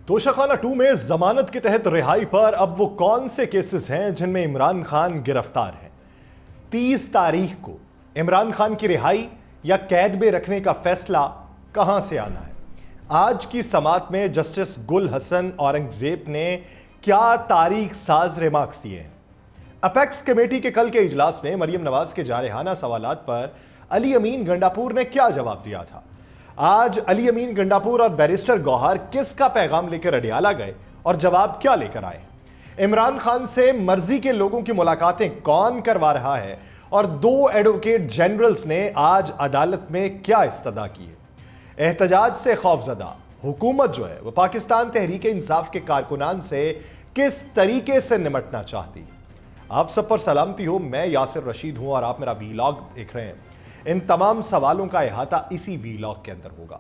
توشاخانہ 2 میں ضمانت کے تحت رہائی پر اب وہ کون سے کیسز ہیں جن میں عمران خان گرفتار ہیں؟ 30 تاریخ کو عمران خان کی رہائی یا قید میں رکھنے کا فیصلہ کہاں سے آنا ہے؟ آج کی سماعت میں جسٹس گل حسن اورنگزیب نے کیا تاریخ ساز ریمارکس دیے ہیں؟ اپیکس کمیٹی کے کل کے اجلاس میں مریم نواز کے جارحانہ سوالات پر علی امین گنڈاپور نے کیا جواب دیا تھا؟ آج علی امین گنڈاپور اور بیرسٹر گوہر کس کا پیغام لے کر اڈیالہ گئے اور جواب کیا لے کر آئے؟ عمران خان سے مرضی کے لوگوں کی ملاقاتیں کون کروا رہا ہے اور 2 ایڈوکیٹ جنرلز نے آج عدالت میں کیا استدعا کی ہے؟ احتجاج سے خوفزدہ حکومت جو ہے وہ پاکستان تحریک انصاف کے کارکنان سے کس طریقے سے نمٹنا چاہتی؟ آپ سب پر سلامتی ہو، میں یاسر رشید ہوں اور آپ میرا ویلاگ دیکھ رہے ہیں۔ ان تمام سوالوں کا احاطہ اسی ویلاگ کے اندر ہوگا۔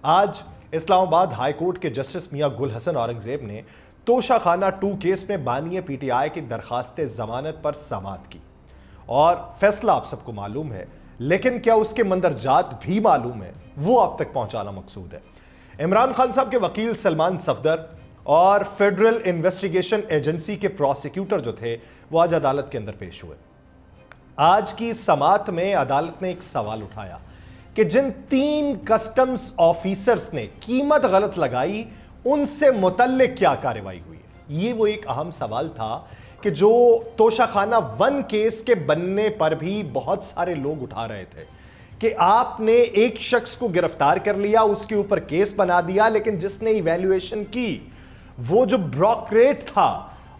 آج اسلام آباد ہائی کورٹ کے جسٹس میاں گل حسن اورنگزیب نے توشاخانہ 2 کیس میں بانی پی ٹی آئی کی درخواست ضمانت پر سماعت کی اور فیصلہ آپ سب کو معلوم ہے، لیکن کیا اس کے مندرجات بھی معلوم ہے؟ وہ آپ تک پہنچانا مقصود ہے۔ عمران خان صاحب کے وکیل سلمان صفدر اور فیڈرل انویسٹیگیشن ایجنسی کے پروسیکیوٹر جو تھے وہ آج عدالت کے اندر پیش ہوئے۔ آج کی سماعت میں عدالت نے ایک سوال اٹھایا کہ جن 3 کسٹمز آفیسرز نے قیمت غلط لگائی ان سے متعلق کیا کارروائی ہوئی ہے؟ یہ وہ ایک اہم سوال تھا کہ جو توشاخانہ 1 کیس کے بننے پر بھی بہت سارے لوگ اٹھا رہے تھے کہ آپ نے ایک شخص کو گرفتار کر لیا، اس کے اوپر کیس بنا دیا، لیکن جس نے ایویلیویشن کی وہ جو بروکریٹ تھا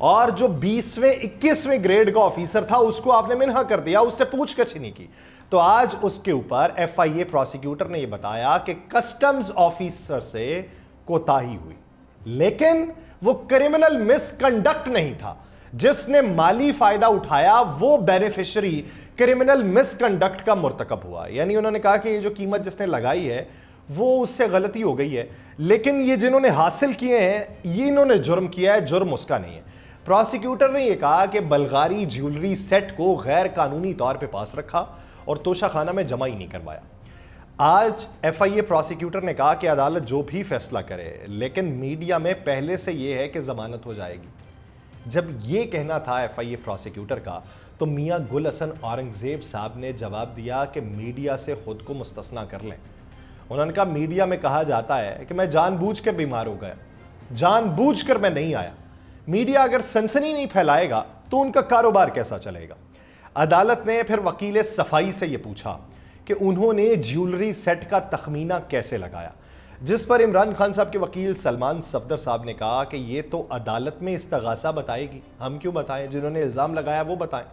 اور جو 20ویں 21ویں گریڈ کا آفیسر تھا اس کو آپ نے منحا کر دیا، اس سے پوچھ گچھ نہیں کی۔ تو آج اس کے اوپر ایف آئی اے پروسیکیوٹر نے یہ بتایا کہ کسٹمز آفیسر سے کوتاہی ہوئی، لیکن وہ کرمنل مس کنڈکٹ نہیں تھا۔ جس نے مالی فائدہ اٹھایا وہ بینیفیشری کرمنل مس کنڈکٹ کا مرتکب ہوا۔ یعنی انہوں نے کہا کہ یہ جو قیمت جس نے لگائی ہے وہ اس سے غلطی ہو گئی ہے، لیکن یہ جنہوں نے حاصل کیے ہیں یہ انہوں نے جرم کیا ہے، جرم اس کا نہیں ہے۔ پروسیکیوٹر نے یہ کہا کہ بلغاری جیولری سیٹ کو غیر قانونی طور پہ پاس رکھا اور توشاخانہ میں جمع ہی نہیں کروایا۔ آج ایف آئی اے پروسیکیوٹر نے کہا کہ عدالت جو بھی فیصلہ کرے، لیکن میڈیا میں پہلے سے یہ ہے کہ ضمانت ہو جائے گی۔ جب یہ کہنا تھا ایف آئی اے پروسیکیوٹر کا تو میاں گل حسن اورنگزیب صاحب نے جواب دیا کہ میڈیا سے خود کو مستثنا کر لیں۔ انہوں نے کہا میڈیا میں کہا جاتا ہے کہ میں جان بوجھ کر بیمار ہو گیا، جان بوجھ کر میں نہیں آیا۔ میڈیا اگر سنسنی نہیں پھیلائے گا تو ان کا کاروبار کیسا چلے گا؟ عدالت نے پھر وکیل صفائی سے یہ پوچھا کہ انہوں نے جیولری سیٹ کا تخمینہ کیسے لگایا، جس پر عمران خان صاحب کے وکیل سلمان صفدر صاحب نے کہا کہ یہ تو عدالت میں استغاثہ بتائے گی، ہم کیوں بتائیں، جنہوں نے الزام لگایا وہ بتائیں۔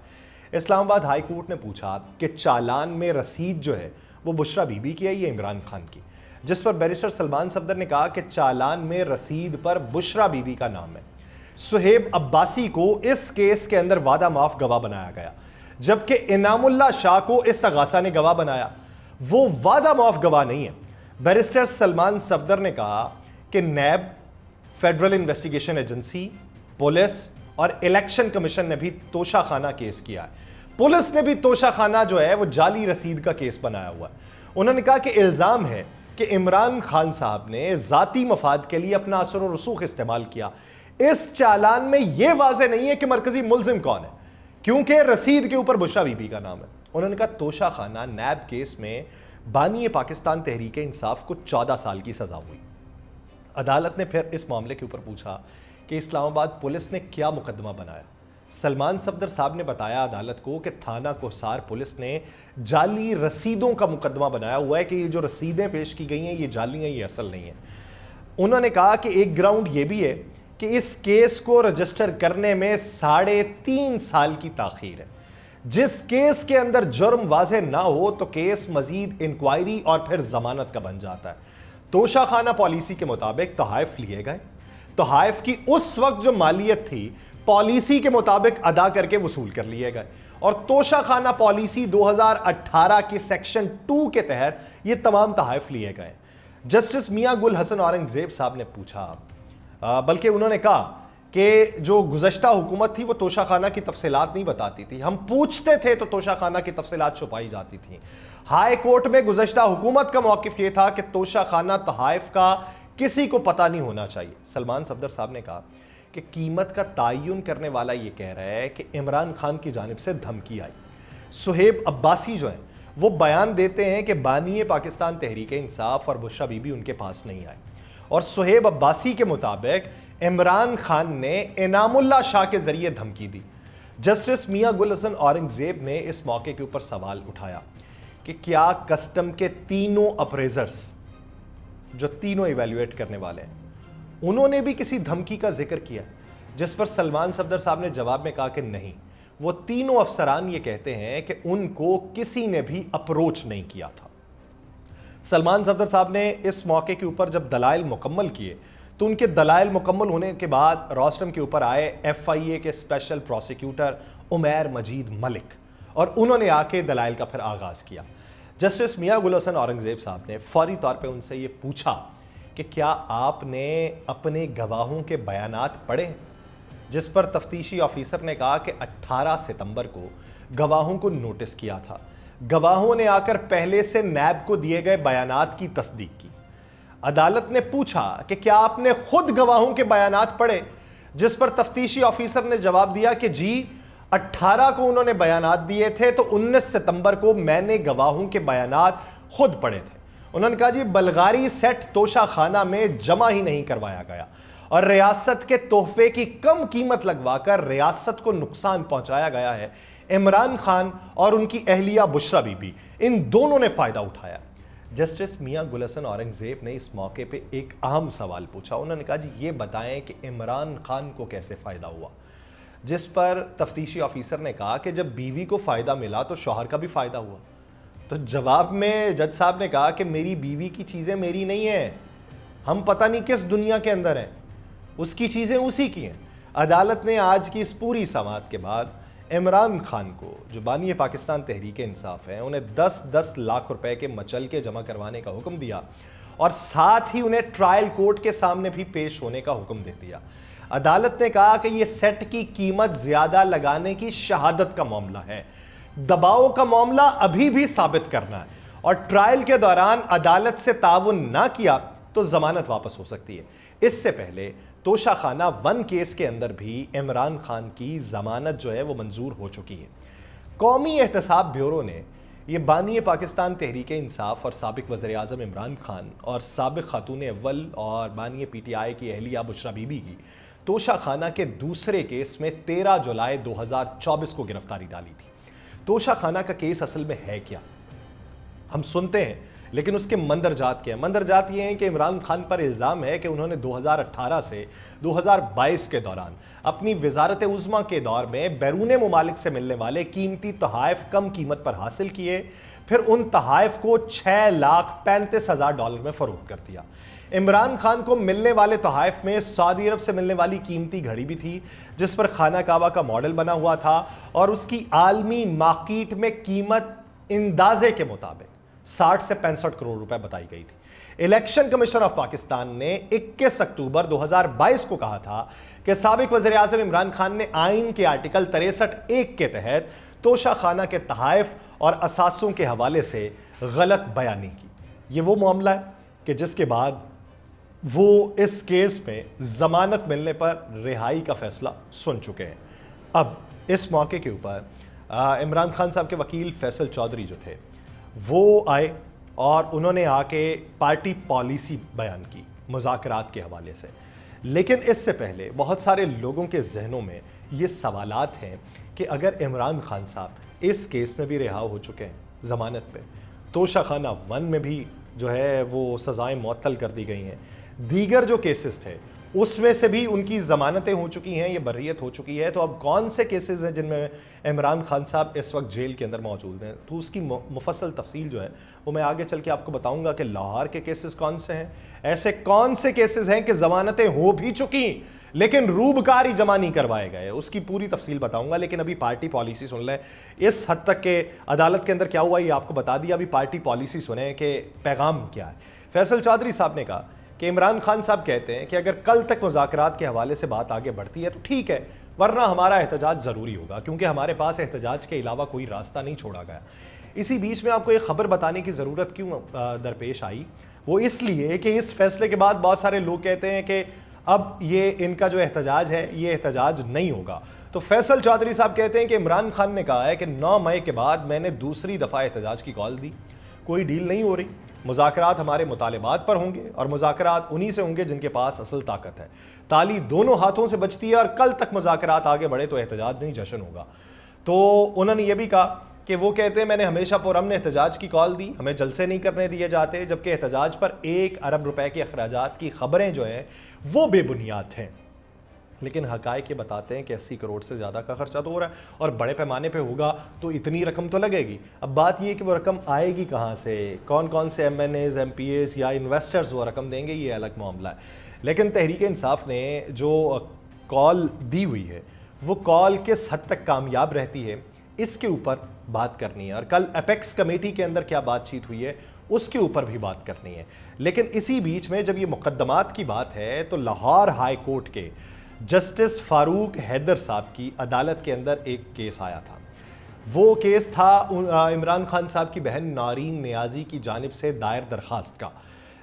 اسلام آباد ہائی کورٹ نے پوچھا کہ چالان میں رسید جو ہے وہ بشرا بی بی کی ہے یا عمران خان کی، جس پر بیرسٹر سلمان صفدر نے کہا کہ چالان میں رسید پر بشرا بی بی کا نام ہے۔ سہیب عباسی کو اس کیس کے اندر وعدہ معاف گواہ بنایا گیا، جبکہ انعام اللہ شاہ کو استغاثہ نے گواہ بنایا، وہ وعدہ معاف گواہ نہیں ہے۔ بیرسٹر سلمان صفدر نے کہا کہ NAB, federal investigation agency, police اور الیکشن کمیشن نے بھی توشاخانہ کیس کیا ہے۔ پولیس نے بھی توشاخانہ جو ہے وہ جعلی رسید کا کیس بنایا ہوا ہے۔ انہوں نے کہا کہ الزام ہے کہ عمران خان صاحب نے ذاتی مفاد کے لیے اپنا اثر و رسوخ استعمال کیا۔ اس چالان میں یہ واضح نہیں ہے کہ مرکزی ملزم کون ہے، کیونکہ رسید کے اوپر بشرا بی بی کا نام ہے۔ انہوں نے کہا توشاخانہ نیب کیس میں بانی پاکستان تحریک انصاف کو 14 سال کی سزا ہوئی۔ عدالت نے پھر اس معاملے کے اوپر پوچھا کہ اسلام آباد پولیس نے کیا مقدمہ بنایا۔ سلمان صفدر صاحب نے بتایا عدالت کو کہ تھانہ کوسار پولیس نے جعلی رسیدوں کا مقدمہ بنایا ہوا ہے کہ یہ جو رسیدیں پیش کی گئی ہیں یہ جعلی ہیں، یہ اصل نہیں ہیں۔ انہوں نے کہا کہ ایک گراؤنڈ یہ بھی ہے کہ اس کیس کو رجسٹر کرنے میں 3.5 سال کی تاخیر ہے۔ جس کیس کے اندر جرم واضح نہ ہو تو کیس مزید انکوائری اور پھر ضمانت کا بن جاتا ہے۔ توشاخانہ پالیسی کے مطابق تحائف لیے گئے، تحائف کی اس وقت جو مالیت تھی پالیسی کے مطابق ادا کر کے وصول کر لیے گئے، اور توشاخانہ پالیسی 2018 کے سیکشن 2 کے تحت یہ تمام تحائف لیے گئے۔ جسٹس میاں گل حسن اورنگزیب صاحب نے پوچھا، بلکہ انہوں نے کہا کہ جو گزشتہ حکومت تھی وہ توشاخانہ کی تفصیلات نہیں بتاتی تھی، ہم پوچھتے تھے تو توشاخانہ کی تفصیلات چھپائی جاتی تھیں۔ ہائی کورٹ میں گزشتہ حکومت کا موقف یہ تھا کہ توشاخانہ تحائف کا کسی کو پتہ نہیں ہونا چاہیے۔ سلمان صفدر صاحب نے کہا کہ قیمت کا تعین کرنے والا یہ کہہ رہا ہے کہ عمران خان کی جانب سے دھمکی آئی۔ صہیب عباسی جو ہیں وہ بیان دیتے ہیں کہ بانی پاکستان تحریک انصاف اور بشرا بی بی ان کے پاس نہیں آئے، اور صہیب عباسی کے مطابق عمران خان نے انعام اللہ شاہ کے ذریعے دھمکی دی۔ جسٹس میاں گل حسن اورنگزیب نے اس موقع کے اوپر سوال اٹھایا کہ کیا کسٹم کے تینوں اپریزرز جو تینوں ایویلویٹ کرنے والے ہیں انہوں نے بھی کسی دھمکی کا ذکر کیا، جس پر سلمان صفدر صاحب نے جواب میں کہا کہ نہیں، وہ تینوں افسران یہ کہتے ہیں کہ ان کو کسی نے بھی اپروچ نہیں کیا تھا۔ سلمان صفدر صاحب نے اس موقع کے اوپر جب دلائل مکمل کیے تو ان کے دلائل مکمل ہونے کے بعد روسٹم کے اوپر آئے ایف آئی اے کے اسپیشل پروسیکیوٹر عمیر مجید ملک، اور انہوں نے آ کے دلائل کا پھر آغاز کیا۔ جسٹس میاں گل حسن اورنگزیب صاحب نے فوری طور پہ ان سے یہ پوچھا کہ کیا آپ نے اپنے گواہوں کے بیانات پڑھے، جس پر تفتیشی آفیسر نے کہا کہ 18 ستمبر کو گواہوں کو نوٹس کیا تھا۔ گواہوں نے آ کر پہلے سے نیب کو دیے گئے بیانات کی تصدیق کی۔ عدالت نے پوچھا کہ کیا آپ نے خود گواہوں کے بیانات پڑھے، جس پر تفتیشی آفیسر نے جواب دیا کہ جی 18 کو انہوں نے بیانات دیے تھے تو 19 ستمبر کو میں نے گواہوں کے بیانات خود پڑھے تھے۔ انہوں نے کہا جی بلغاری سیٹ توشہ خانہ میں جمع ہی نہیں کروایا گیا اور ریاست کے تحفے کی کم قیمت لگوا کر ریاست کو نقصان پہنچایا گیا ہے۔ عمران خان اور ان کی اہلیہ بشرا بی بی ان دونوں نے فائدہ اٹھایا۔ جسٹس میاں گل حسن اورنگزیب نے اس موقع پہ ایک اہم سوال پوچھا۔ انہوں نے کہا جی یہ بتائیں کہ عمران خان کو کیسے فائدہ ہوا، جس پر تفتیشی آفیسر نے کہا کہ جب بیوی کو فائدہ ملا تو شوہر کا بھی فائدہ ہوا۔ تو جواب میں جج صاحب نے کہا کہ میری بیوی کی چیزیں میری نہیں ہیں، ہم پتہ نہیں کس دنیا کے اندر ہیں، اس کی چیزیں اسی کی ہیں۔ عدالت نے آج کی اس پوری سماعت کے بعد عمران خان کو جو بانی پاکستان تحریک انصاف ہیں انہیں 10-10 لاکھ روپے کے مچل کے جمع کروانے کا حکم دیا، اور ساتھ ہی انہیں ٹرائل کورٹ کے سامنے بھی پیش ہونے کا حکم دے دیا۔ عدالت نے کہا کہ یہ سیٹ کی قیمت زیادہ لگانے کی شہادت کا معاملہ ہے، دباؤ کا معاملہ ابھی بھی ثابت کرنا ہے، اور ٹرائل کے دوران عدالت سے تعاون نہ کیا تو ضمانت واپس ہو سکتی ہے۔ اس سے پہلے توشہ خانہ 1 کیس کے اندر بھی عمران خان کی ضمانت جو ہے وہ منظور ہو چکی ہے۔ قومی احتساب بیورو نے یہ بانی پاکستان تحریک انصاف اور سابق وزیر اعظم عمران خان اور سابق خاتون اول اور بانی پی ٹی آئی کی اہلیہ بشرا بی بی کی توشہ خانہ کے دوسرے کیس میں 13 جولائی 2024 کو گرفتاری ڈالی تھی۔ توشہ خانہ کا کیس اصل میں ہے کیا ہم سنتے ہیں، لیکن اس کے مندرجات کیا ہیں؟ مندرجات یہ ہیں کہ عمران خان پر الزام ہے کہ انہوں نے 2018 سے 2022 کے دوران اپنی وزارت عظمیٰ کے دور میں بیرون ممالک سے ملنے والے قیمتی تحائف کم قیمت پر حاصل کیے، پھر ان تحائف کو $6,35,000 میں فروخت کر دیا۔ عمران خان کو ملنے والے تحائف میں سعودی عرب سے ملنے والی قیمتی گھڑی بھی تھی، جس پر خانہ کعبہ کا ماڈل بنا ہوا تھا، اور اس کی عالمی مارکیٹ میں قیمت اندازے کے مطابق 60 سے 65 کروڑ روپے بتائی گئی تھی۔ الیکشن کمیشن آف پاکستان نے 21 اکتوبر 2022 کو کہا تھا کہ سابق وزیر اعظم عمران خان نے آئین کے آرٹیکل 63(1) کے تحت توشہ خانہ کے تحائف اور اثاثوں کے حوالے سے غلط بیانی کی۔ یہ وہ معاملہ ہے کہ جس کے بعد وہ اس کیس میں ضمانت ملنے پر رہائی کا فیصلہ سن چکے ہیں۔ اب اس موقع کے اوپر عمران خان صاحب کے وکیل فیصل چودھری جو تھے وہ آئے اور انہوں نے آ کے پارٹی پالیسی بیان کی مذاکرات کے حوالے سے، لیکن اس سے پہلے بہت سارے لوگوں کے ذہنوں میں یہ سوالات ہیں کہ اگر عمران خان صاحب اس کیس میں بھی رہا ہو چکے ہیں ضمانت پہ، توشہ خانہ 1 میں بھی جو ہے وہ سزائیں معطل کر دی گئی ہیں، دیگر جو کیسز تھے اس میں سے بھی ان کی ضمانتیں ہو چکی ہیں، یہ بریت ہو چکی ہے، تو اب کون سے کیسز ہیں جن میں عمران خان صاحب اس وقت جیل کے اندر موجود ہیں، تو اس کی مفصل تفصیل جو ہے وہ میں آگے چل کے آپ کو بتاؤں گا کہ لاہور کے کیسز کون سے ہیں، ایسے کون سے کیسز ہیں کہ ضمانتیں ہو بھی چکی لیکن روبکار ہی جمع نہیں کروائے گئے، اس کی پوری تفصیل بتاؤں گا۔ لیکن ابھی پارٹی پالیسی سن لیں، اس حد تک کہ عدالت کے اندر کیا ہوا یہ آپ کو بتا دیا، ابھی پارٹی پالیسی سنیں کہ پیغام کیا ہے۔ فیصل چودھری صاحب نے کہا کہ عمران خان صاحب کہتے ہیں کہ اگر کل تک مذاکرات کے حوالے سے بات آگے بڑھتی ہے تو ٹھیک ہے، ورنہ ہمارا احتجاج ضروری ہوگا، کیونکہ ہمارے پاس احتجاج کے علاوہ کوئی راستہ نہیں چھوڑا گیا۔ اسی بیچ میں آپ کو ایک خبر بتانے کی ضرورت کیوں درپیش آئی، وہ اس لیے کہ اس فیصلے کے بعد بہت سارے لوگ کہتے ہیں کہ اب یہ ان کا جو احتجاج ہے یہ احتجاج نہیں ہوگا. تو فیصل چودھری صاحب کہتے ہیں کہ عمران خان نے کہا ہے کہ 9 مئی کے بعد میں نے دوسری دفعہ احتجاج کی کال دی, کوئی ڈیل نہیں ہو رہی, مذاکرات ہمارے مطالبات پر ہوں گے اور مذاکرات انہی سے ہوں گے جن کے پاس اصل طاقت ہے. تالی دونوں ہاتھوں سے بجتی ہے اور کل تک مذاکرات آگے بڑھے تو احتجاج نہیں جشن ہوگا. تو انہوں نے یہ بھی کہا کہ وہ کہتے ہیں میں نے ہمیشہ پرامن احتجاج کی کال دی, ہمیں جلسے نہیں کرنے دیے جاتے, جبکہ احتجاج پر 1 ارب روپے کے اخراجات کی خبریں جو ہیں وہ بے بنیاد ہیں. لیکن حقائق یہ بتاتے ہیں کہ 80 کروڑ سے زیادہ کا خرچہ تو ہو رہا ہے اور بڑے پیمانے پہ ہوگا تو اتنی رقم تو لگے گی. اب بات یہ کہ وہ رقم آئے گی کہاں سے, کون کون سے M N Es, M P Es یا انویسٹرز وہ رقم دیں گے, یہ الگ معاملہ ہے. لیکن تحریک انصاف نے جو کال دی ہوئی ہے وہ کال کس حد تک کامیاب رہتی ہے اس کے اوپر بات کرنی ہے, اور کل اپیکس کمیٹی کے اندر کیا بات چیت ہوئی ہے اس کے اوپر بھی بات کرنی ہے. لیکن اسی بیچ میں جب یہ مقدمات کی بات ہے تو لاہور ہائی کورٹ کے جسٹس فاروق حیدر صاحب کی عدالت کے اندر ایک کیس آیا تھا. وہ کیس تھا عمران خان صاحب کی بہن نارین نیازی کی جانب سے دائر درخواست کا,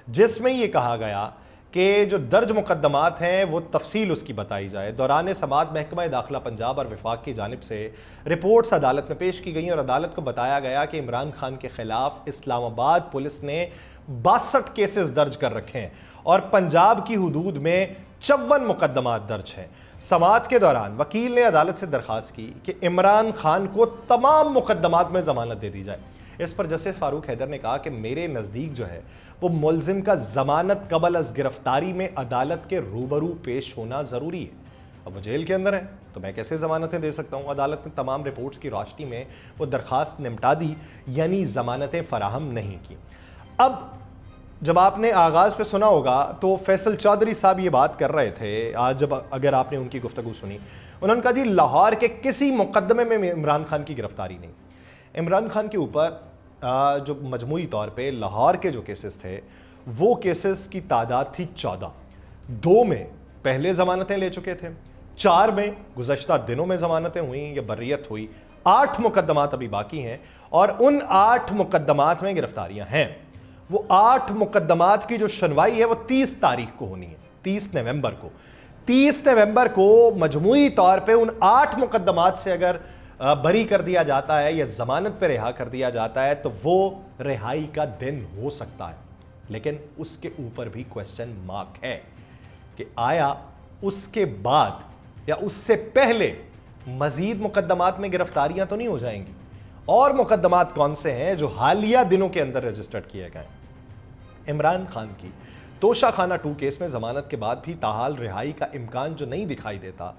جس میں یہ کہا گیا کہ جو درج مقدمات ہیں وہ تفصیل اس کی بتائی جائے. دوران سماعت محکمہ داخلہ پنجاب اور وفاق کی جانب سے رپورٹس عدالت میں پیش کی گئیں اور عدالت کو بتایا گیا کہ عمران خان کے خلاف اسلام آباد پولیس نے 62 کیسز درج کر رکھے ہیں اور پنجاب کی حدود میں 54 مقدمات درج ہیں. سماعت کے دوران وکیل نے عدالت سے درخواست کی کہ عمران خان کو تمام مقدمات میں ضمانت دے دی جائے. اس پر جسٹس فاروق حیدر نے کہا کہ میرے نزدیک جو ہے وہ ملزم کا ضمانت قبل از گرفتاری میں عدالت کے روبرو پیش ہونا ضروری ہے. اب وہ جیل کے اندر ہے تو میں کیسے ضمانتیں دے سکتا ہوں؟ عدالت نے تمام رپورٹس کی روشنی میں وہ درخواست نمٹا دی, یعنی ضمانتیں فراہم نہیں کی. اب جب آپ نے آغاز پہ سنا ہوگا تو فیصل چودھری صاحب یہ بات کر رہے تھے آج, جب اگر آپ نے ان کی گفتگو سنی, انہوں نے کہا جی لاہور کے کسی مقدمے میں عمران خان کی گرفتاری نہیں. عمران خان کے اوپر جو مجموعی طور پہ لاہور کے جو کیسز تھے وہ کیسز کی تعداد تھی 14. 2 میں پہلے ضمانتیں لے چکے تھے, 4 میں گزشتہ دنوں میں ضمانتیں ہوئیں یا بریت ہوئی, 8 مقدمات ابھی باقی ہیں اور ان 8 مقدمات میں گرفتاریاں ہیں. وہ 8 مقدمات کی جو سنوائی ہے وہ 30 تاریخ کو ہونی ہے, 30 نومبر کو. 30 نومبر کو مجموعی طور پہ ان 8 مقدمات سے اگر بری کر دیا جاتا ہے یا ضمانت پہ رہا کر دیا جاتا ہے تو وہ رہائی کا دن ہو سکتا ہے. لیکن اس کے اوپر بھی کوسچن مارک ہے کہ آیا اس کے بعد یا اس سے پہلے مزید مقدمات میں گرفتاریاں تو نہیں ہو جائیں گی؟ اور مقدمات کون سے ہیں جو حالیہ دنوں کے اندر رجسٹرڈ کیے گئے؟ عمران خان کی توشہ خانہ 2 کیس میں ضمانت کے بعد بھی تاحال رہائی کا امکان جو نہیں دکھائی دیتا.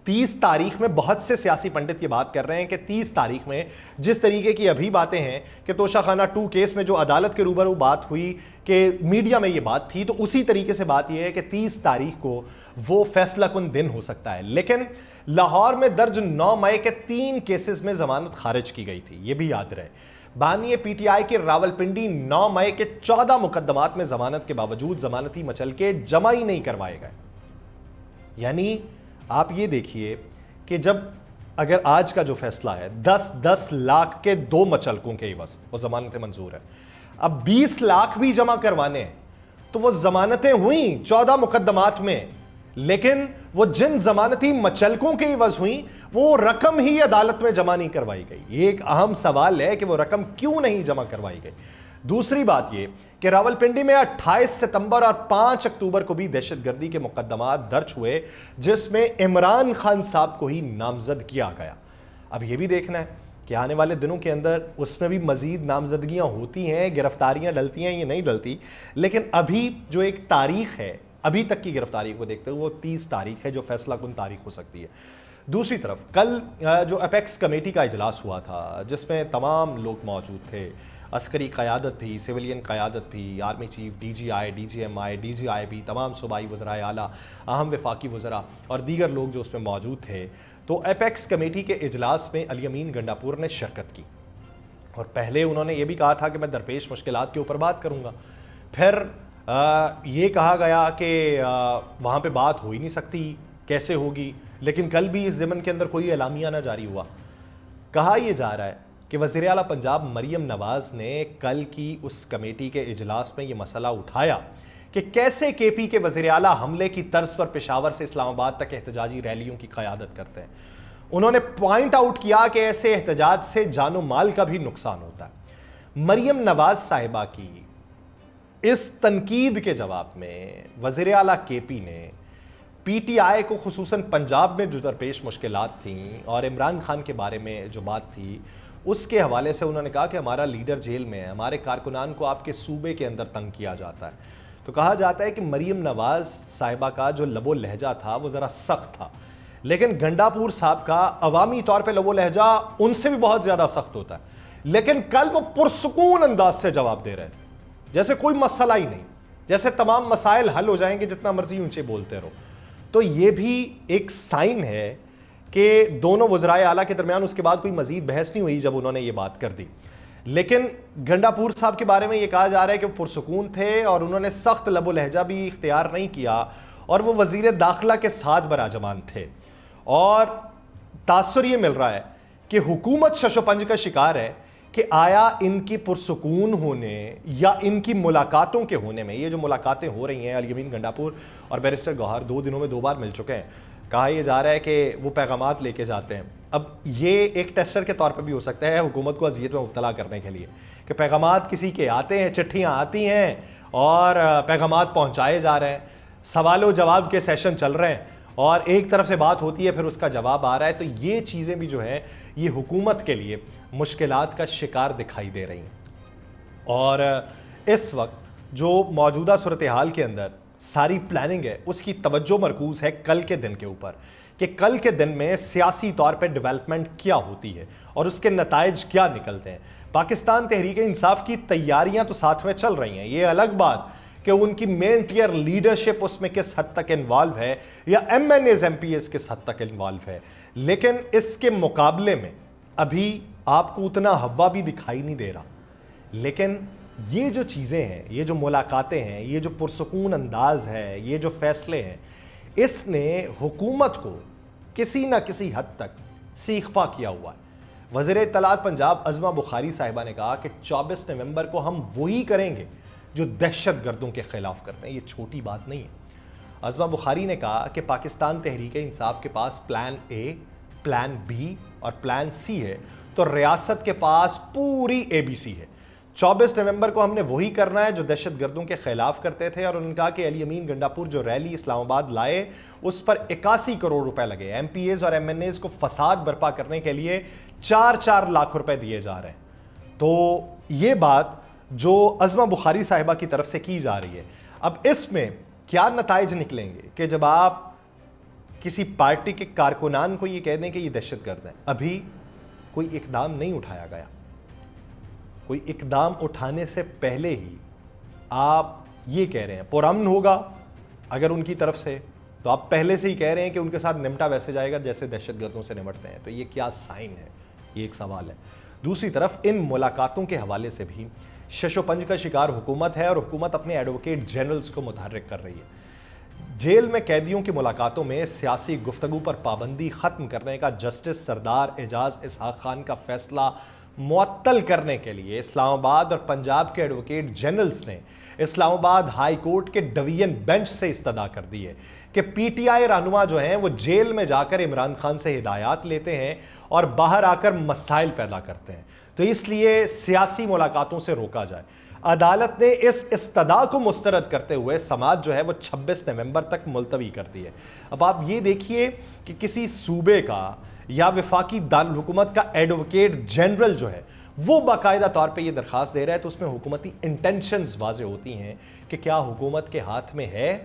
30 تاریخ میں بہت سے سیاسی پنڈت یہ بات کر رہے ہیں کہ 30 تاریخ میں جس طریقے کی ابھی باتیں ہیں کہ توشہ خانہ 2 کیس میں جو عدالت کے روبرو بات ہوئی کہ میڈیا میں یہ بات تھی, تو اسی طریقے سے بات یہ ہے کہ 30 تاریخ کو وہ فیصلہ کن دن ہو سکتا ہے. لیکن لاہور میں درج 9 مئی کے 3 کیسز میں ضمانت خارج کی گئی تھی, یہ بھی یاد رہے. بانی پی ٹی آئی کے راولپنڈی 9 مئی کے 14 مقدمات میں ضمانت کے باوجود ضمانتی مچلکے جمع ہی نہیں کروائے گئے. یعنی آپ یہ دیکھیے کہ جب اگر آج کا جو فیصلہ ہے 10 لاکھ کے 2 مچلکوں کے عوض وہ ضمانتیں منظور ہے, اب 20 لاکھ بھی جمع کروانے ہیں تو وہ ضمانتیں ہوئیں 14 مقدمات میں, لیکن وہ جن ضمانتی مچلکوں کے عوض ہوئیں وہ رقم ہی عدالت میں جمع نہیں کروائی گئی. یہ ایک اہم سوال ہے کہ وہ رقم کیوں نہیں جمع کروائی گئی. دوسری بات یہ کہ راولپنڈی میں 28 ستمبر اور 5 اکتوبر کو بھی دہشت گردی کے مقدمات درج ہوئے جس میں عمران خان صاحب کو ہی نامزد کیا گیا. اب یہ بھی دیکھنا ہے کہ آنے والے دنوں کے اندر اس میں بھی مزید نامزدگیاں ہوتی ہیں, گرفتاریاں ڈلتی ہیں یا نہیں ڈلتی. لیکن ابھی جو ایک تاریخ ہے ابھی تک کی گرفتاری کو دیکھتے ہوئے وہ 30 تاریخ ہے جو فیصلہ کن تاریخ ہو سکتی ہے. دوسری طرف کل جو اپیکس کمیٹی کا اجلاس ہوا تھا جس میں تمام لوگ موجود تھے, عسکری قیادت بھی, سویلین قیادت بھی, آرمی چیف, ڈی جی آئی, ڈی جی ایم آئی, ڈی جی آئی بھی, تمام صوبائی وزرائے اعلیٰ, اہم وفاقی وزراء اور دیگر لوگ جو اس میں موجود تھے. تو اپیکس کمیٹی کے اجلاس میں علی امین گنڈاپور نے شرکت کی اور پہلے انہوں نے یہ بھی کہا تھا کہ میں درپیش مشکلات کے اوپر بات کروں گا. پھر یہ کہا گیا کہ وہاں پہ بات ہو ہی نہیں سکتی, کیسے ہوگی. لیکن کل بھی اس ضمن کے اندر کوئی اعلامیہ نہ جاری ہوا. کہا یہ جا رہا ہے کہ وزیر اعلیٰ پنجاب مریم نواز نے کل کی اس کمیٹی کے اجلاس میں یہ مسئلہ اٹھایا کہ کیسے کے پی کے وزیر اعلیٰ حملے کی طرز پر پشاور سے اسلام آباد تک احتجاجی ریلیوں کی قیادت کرتے ہیں۔ انہوں نے پوائنٹ آؤٹ کیا کہ ایسے احتجاج سے جان و مال کا بھی نقصان ہوتا ہے۔ مریم نواز صاحبہ کی اس تنقید کے جواب میں وزیر اعلیٰ کے پی نے پی ٹی آئی کو خصوصاً پنجاب میں جو درپیش مشکلات تھیں اور عمران خان کے بارے میں جو بات تھی اس کے حوالے سے انہوں نے کہا کہ ہمارا لیڈر جیل میں ہے، ہمارے کارکنان کو آپ کے صوبے کے اندر تنگ کیا جاتا ہے۔ تو کہا جاتا ہے کہ مریم نواز صاحبہ کا جو لب و لہجہ تھا وہ ذرا سخت تھا، لیکن گنڈاپور صاحب کا عوامی طور پہ لب و لہجہ ان سے بھی بہت زیادہ سخت ہوتا ہے، لیکن کل وہ پرسکون انداز سے جواب دے رہے تھے، جیسے کوئی مسئلہ ہی نہیں، جیسے تمام مسائل حل ہو جائیں گے جتنا مرضی اونچے بولتے رہو۔ تو یہ بھی ایک سائن ہے کہ دونوں وزرائے اعلیٰ کے درمیان اس کے بعد کوئی مزید بحث نہیں ہوئی جب انہوں نے یہ بات کر دی، لیکن گنڈاپور صاحب کے بارے میں یہ کہا جا رہا ہے کہ وہ پرسکون تھے اور انہوں نے سخت لب و لہجہ بھی اختیار نہیں کیا اور وہ وزیر داخلہ کے ساتھ براجمان تھے، اور تاثر یہ مل رہا ہے کہ حکومت شش و پنج کا شکار ہے کہ آیا ان کی پرسکون ہونے یا ان کی ملاقاتوں کے ہونے میں، یہ جو ملاقاتیں ہو رہی ہیں الیمین گنڈاپور اور بیرسٹر گوہر 2 دنوں میں 2 بار مل چکے ہیں، کہا یہ جا رہا ہے کہ وہ پیغامات لے کے جاتے ہیں۔ اب یہ ایک ٹیسٹر کے طور پہ بھی ہو سکتا ہے حکومت کو اذیت میں مبتلا کرنے کے لیے کہ پیغامات کسی کے آتے ہیں، چٹھیاں آتی ہیں اور پیغامات پہنچائے جا رہے ہیں، سوال و جواب کے سیشن چل رہے ہیں اور ایک طرف سے بات ہوتی ہے پھر اس کا جواب آ رہا ہے۔ تو یہ چیزیں بھی جو ہیں یہ حکومت کے لیے مشکلات کا شکار دکھائی دے رہی ہیں، اور اس وقت جو موجودہ صورتحال کے اندر ساری پلاننگ ہے اس کی توجہ مرکوز ہے کل کے دن کے اوپر کہ کل کے دن میں سیاسی طور پہ ڈیولپمنٹ کیا ہوتی ہے اور اس کے نتائج کیا نکلتے ہیں۔ پاکستان تحریک انصاف کی تیاریاں تو ساتھ میں چل رہی ہیں، یہ الگ بات کہ ان کی مین ٹیئر لیڈرشپ اس میں کس حد تک انوالو ہے یا M N Es M P Es کس حد تک انوالو ہے، لیکن اس کے مقابلے میں ابھی آپ کو اتنا ہوا بھی دکھائی نہیں دے رہا۔ لیکن یہ جو چیزیں ہیں، یہ جو ملاقاتیں ہیں، یہ جو پرسکون انداز ہے، یہ جو فیصلے ہیں، اس نے حکومت کو کسی نہ کسی حد تک سیخ پا کیا ہوا ہے۔ وزیر اطلاعات پنجاب عظمہ بخاری صاحبہ نے کہا کہ 24 نومبر کو ہم وہی کریں گے جو دہشت گردوں کے خلاف کرتے ہیں، یہ چھوٹی بات نہیں ہے۔ عظمہ بخاری نے کہا کہ پاکستان تحریک انصاف کے پاس پلان اے، پلان بی اور پلان سی ہے، تو ریاست کے پاس پوری اے بی سی ہے۔ 24 نومبر کو ہم نے وہی کرنا ہے جو دہشت گردوں کے خلاف کرتے تھے، اور انہوں نے کہا کہ الیمین گنڈاپور جو ریلی اسلام آباد لائے اس پر 81 کروڑ روپے لگے، ایم پی ایز اور ایم این ایز کو فساد برپا کرنے کے لیے 4 لاکھ روپے دیے جا رہے ہیں۔ تو یہ بات جو عظمہ بخاری صاحبہ کی طرف سے کی جا رہی ہے، اب اس میں کیا نتائج نکلیں گے کہ جب آپ کسی پارٹی کے کارکنان کو یہ کہہ دیں کہ یہ دہشت گرد ہیں، ابھی کوئی اقدام نہیں اٹھایا گیا، کوئی اقدام اٹھانے سے پہلے ہی آپ یہ کہہ رہے ہیں پرامن ہوگا اگر ان کی طرف سے، تو آپ پہلے سے ہی کہہ رہے ہیں کہ ان کے ساتھ نمٹا ویسے جائے گا جیسے دہشت گردوں سے نمٹتے ہیں، تو یہ کیا سائن ہے؟ یہ ایک سوال ہے۔ دوسری طرف ان ملاقاتوں کے حوالے سے بھی شش و پنج کا شکار حکومت ہے، اور حکومت اپنے ایڈوکیٹ جنرلز کو متحرک کر رہی ہے۔ جیل میں قیدیوں کی ملاقاتوں میں سیاسی گفتگو پر پابندی ختم کرنے کا جسٹس سردار اعجاز اسحاق خان کا فیصلہ معطل کرنے کے لیے اسلام آباد اور پنجاب کے ایڈوکیٹ جنرلز نے اسلام آباد ہائی کورٹ کے ڈویژن بینچ سے استدعا کر دی ہے کہ پی ٹی آئی رہنما جو ہیں وہ جیل میں جا کر عمران خان سے ہدایات لیتے ہیں اور باہر آ کر مسائل پیدا کرتے ہیں، تو اس لیے سیاسی ملاقاتوں سے روکا جائے۔ عدالت نے اس استدعا کو مسترد کرتے ہوئے سماعت جو ہے وہ 26 نومبر تک ملتوی کر دی ہے۔ اب آپ یہ دیکھیے کہ کسی صوبے کا یا وفاقی دارالحکومت کا ایڈوکیٹ جنرل جو ہے وہ باقاعدہ طور پہ یہ درخواست دے رہا ہے، تو اس میں حکومتی انٹینشنز واضح ہوتی ہیں کہ کیا حکومت کے ہاتھ میں ہے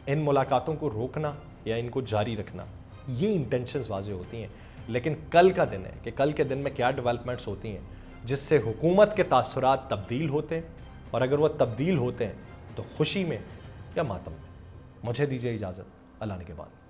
ان ملاقاتوں کو روکنا یا ان کو جاری رکھنا، یہ انٹینشنز واضح ہوتی ہیں۔ لیکن کل کا دن ہے کہ کل کے دن میں کیا ڈیولپمنٹس ہوتی ہیں جس سے حکومت کے تاثرات تبدیل ہوتے ہیں، اور اگر وہ تبدیل ہوتے ہیں تو خوشی میں یا ماتم میں۔ مجھے دیجیے اجازت، اللہ نے کے بعد۔